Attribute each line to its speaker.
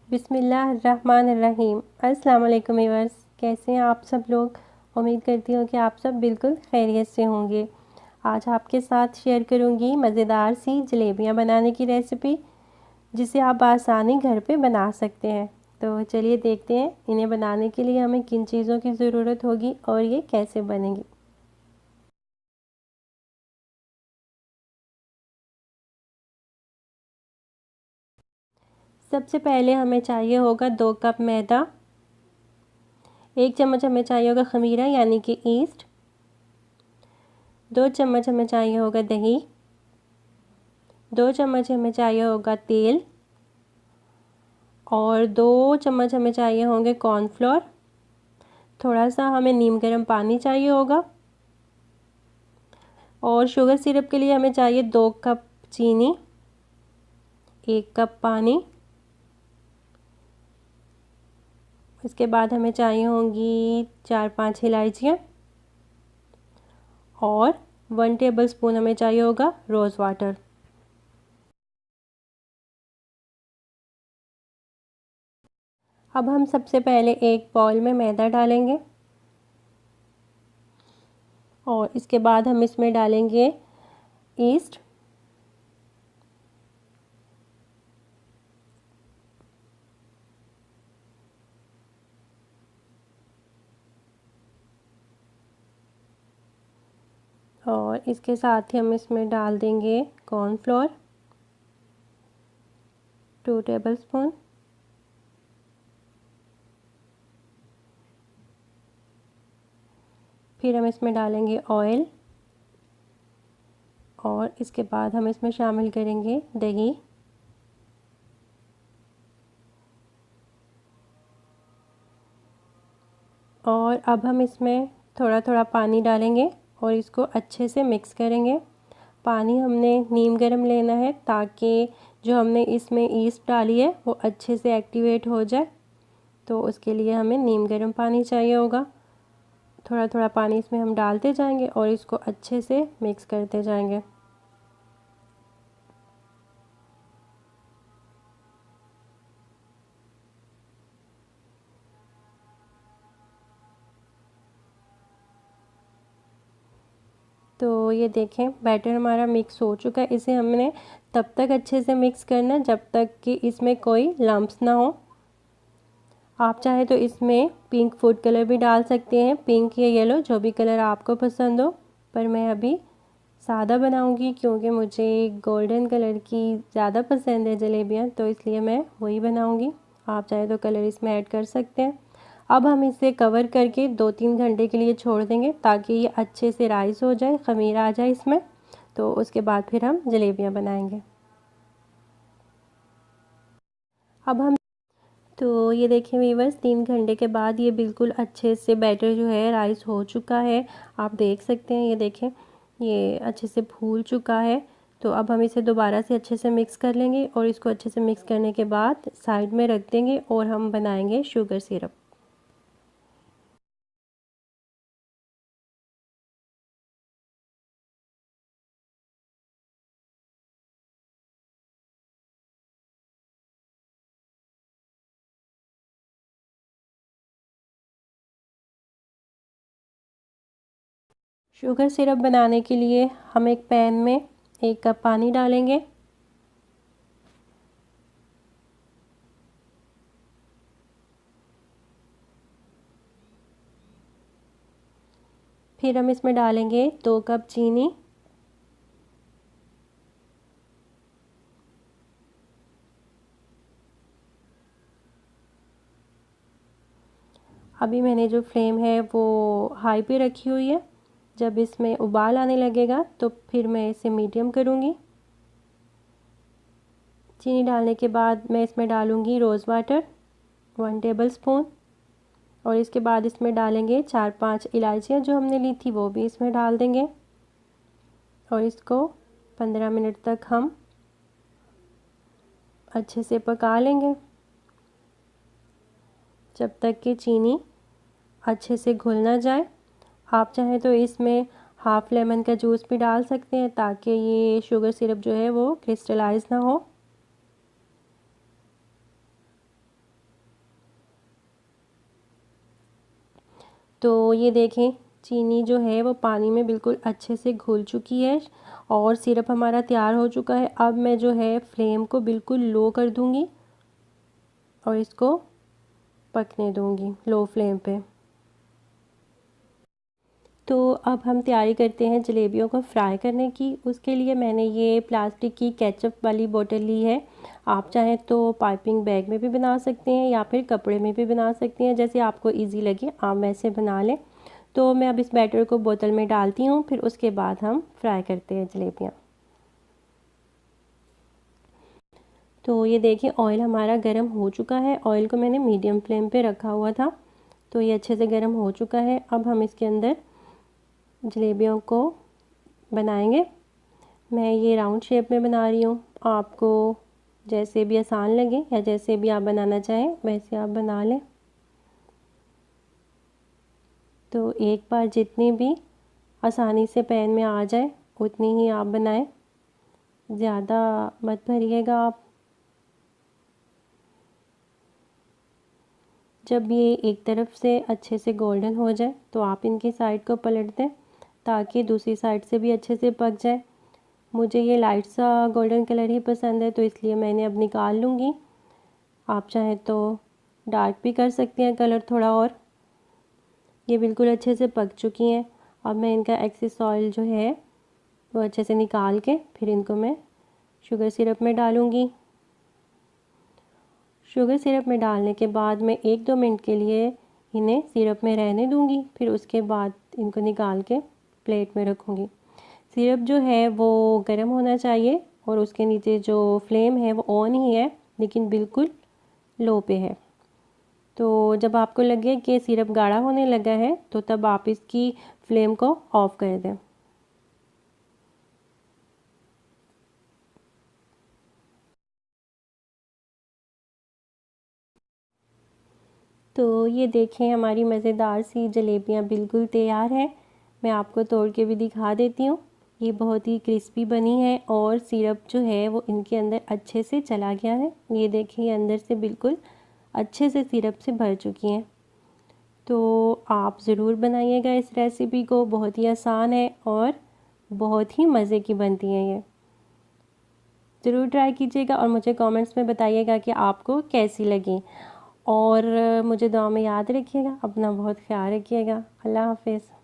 Speaker 1: बिस्मिल्लाहिर्रहमानिर्रहीम। अस्सलाम वालेकुम व्यूअर्स, कैसे हैं आप सब लोग। उम्मीद करती हूँ कि आप सब बिल्कुल खैरियत से होंगे। आज आपके साथ शेयर करूँगी मज़ेदार सी जलेबियाँ बनाने की रेसिपी, जिसे आप आसानी घर पे बना सकते हैं। तो चलिए देखते हैं इन्हें बनाने के लिए हमें किन चीज़ों की ज़रूरत होगी और ये कैसे बनेंगी। सबसे पहले हमें चाहिए होगा 2 कप मैदा, 1 चम्मच हमें चाहिए होगा खमीरा यानी कि ईस्ट, 2 चम्मच हमें चाहिए होगा दही, 2 चम्मच हमें चाहिए होगा तेल और 2 चम्मच हमें चाहिए होंगे कॉर्नफ्लोर। थोड़ा सा हमें नीम गर्म पानी चाहिए होगा और शुगर सिरप के लिए हमें चाहिए 2 कप चीनी, 1 कप पानी। इसके बाद हमें चाहिए होंगी 4-5 इलायचियाँ और 1 टेबलस्पून हमें चाहिए होगा रोज़ वाटर। अब हम सबसे पहले एक बाउल में मैदा डालेंगे और इसके बाद हम इसमें डालेंगे ईस्ट, और इसके साथ ही हम इसमें डाल देंगे कॉर्नफ्लोर 2 टेबलस्पून। फिर हम इसमें डालेंगे ऑयल और इसके बाद हम इसमें शामिल करेंगे दही और अब हम इसमें थोड़ा थोड़ा पानी डालेंगे और इसको अच्छे से मिक्स करेंगे। पानी हमने नीम गर्म लेना है ताकि जो हमने इसमें ईस्ट डाली है वो अच्छे से एक्टिवेट हो जाए, तो उसके लिए हमें नीम गर्म पानी चाहिए होगा। थोड़ा थोड़ा पानी इसमें हम डालते जाएंगे और इसको अच्छे से मिक्स करते जाएंगे। तो ये देखें बैटर हमारा मिक्स हो चुका है। इसे हमने तब तक अच्छे से मिक्स करना है जब तक कि इसमें कोई लम्प्स ना हो। आप चाहे तो इसमें पिंक फूड कलर भी डाल सकते हैं, पिंक या येलो जो भी कलर आपको पसंद हो, पर मैं अभी सादा बनाऊंगी क्योंकि मुझे गोल्डन कलर की ज़्यादा पसंद है जलेबियाँ, तो इसलिए मैं वही बनाऊंगी। आप चाहे तो कलर इसमें ऐड कर सकते हैं। अब हम इसे कवर करके 2-3 घंटे के लिए छोड़ देंगे ताकि ये अच्छे से राइस हो जाए, ख़मीरा आ जाए इसमें। तो उसके बाद फिर हम जलेबियाँ बनाएंगे। अब हम तो ये देखें वीवर्स, 3 घंटे के बाद ये बिल्कुल अच्छे से बैटर जो है राइस हो चुका है। आप देख सकते हैं, ये देखें ये अच्छे से फूल चुका है। तो अब हम इसे दोबारा से अच्छे से मिक्स कर लेंगे और इसको अच्छे से मिक्स करने के बाद साइड में रख देंगे और हम बनाएंगे शुगर सिरप। शुगर सिरप बनाने के लिए हम एक पैन में 1 कप पानी डालेंगे फिर हम इसमें डालेंगे 2 कप चीनी, अभी मैंने जो फ्लेम है वो हाई पे रखी हुई है। जब इसमें उबाल आने लगेगा तो फिर मैं इसे मीडियम करूँगी। चीनी डालने के बाद मैं इसमें डालूँगी रोज़ वाटर 1 टेबलस्पून और इसके बाद इसमें डालेंगे 4-5 इलायचियाँ जो हमने ली थी वो भी इसमें डाल देंगे और इसको 15 मिनट तक हम अच्छे से पका लेंगे जब तक कि चीनी अच्छे से घुल ना जाए। आप चाहें तो इसमें हाफ़ लेमन का जूस भी डाल सकते हैं ताकि ये शुगर सिरप जो है वो क्रिस्टलाइज ना हो। तो ये देखें चीनी जो है वो पानी में बिल्कुल अच्छे से घुल चुकी है और सिरप हमारा तैयार हो चुका है। अब मैं जो है फ्लेम को बिल्कुल लो कर दूंगी और इसको पकने दूंगी लो फ्लेम पे। तो अब हम तैयारी करते हैं जलेबियों को फ्राई करने की। उसके लिए मैंने ये प्लास्टिक की केचप वाली बोतल ली है। आप चाहें तो पाइपिंग बैग में भी बना सकते हैं या फिर कपड़े में भी बना सकते हैं, जैसे आपको इजी लगे आप वैसे बना लें। तो मैं अब इस बैटर को बोतल में डालती हूँ, फिर उसके बाद हम फ्राई करते हैं जलेबियाँ। तो ये देखिए ऑयल हमारा गर्म हो चुका है। ऑयल को मैंने मीडियम फ्लेम पे रखा हुआ था। तो ये अच्छे से गर्म हो चुका है। अब हम इसके अंदर जलेबियों को बनाएंगे। मैं ये राउंड शेप में बना रही हूँ, आपको जैसे भी आसान लगे या जैसे भी आप बनाना चाहें वैसे आप बना लें। तो एक बार जितनी भी आसानी से पैन में आ जाए उतनी ही आप बनाएं, ज़्यादा मत भरिएगा आप। जब ये एक तरफ से अच्छे से गोल्डन हो जाए तो आप इनकी साइड को पलट दें ताकि दूसरी साइड से भी अच्छे से पक जाए। मुझे ये लाइट सा गोल्डन कलर ही पसंद है तो इसलिए मैंने अब निकाल लूँगी। आप चाहें तो डार्क भी कर सकते हैं कलर थोड़ा और। ये बिल्कुल अच्छे से पक चुकी हैं। अब मैं इनका एक्सेस ऑयल जो है वो अच्छे से निकाल के फिर इनको मैं शुगर सिरप में डालूँगी। शुगर सिरप में डालने के बाद मैं 1-2 मिनट के लिए इन्हें सिरप में रहने दूँगी, फिर उसके बाद इनको निकाल के प्लेट में रखूँगी। सिरप जो है वो गर्म होना चाहिए और उसके नीचे जो फ्लेम है वो ऑन ही है लेकिन बिल्कुल लो पे है। तो जब आपको लगे कि सिरप गाढ़ा होने लगा है तो तब आप इसकी फ्लेम को ऑफ कर दें। तो ये देखें हमारी मज़ेदार सी जलेबियाँ बिल्कुल तैयार हैं। मैं आपको तोड़ के भी दिखा देती हूँ। ये बहुत ही क्रिस्पी बनी है और सिरप जो है वो इनके अंदर अच्छे से चला गया है। ये देखें ये अंदर से बिल्कुल अच्छे से सिरप से भर चुकी हैं। तो आप ज़रूर बनाइएगा इस रेसिपी को, बहुत ही आसान है और बहुत ही मज़े की बनती हैं ये। ज़रूर ट्राई कीजिएगा और मुझे कमेंट्स में बताइएगा कि आपको कैसी लगी। और मुझे दुआ में याद रखिएगा, अपना बहुत ख्याल रखिएगा। अल्लाह हाफ़िज़।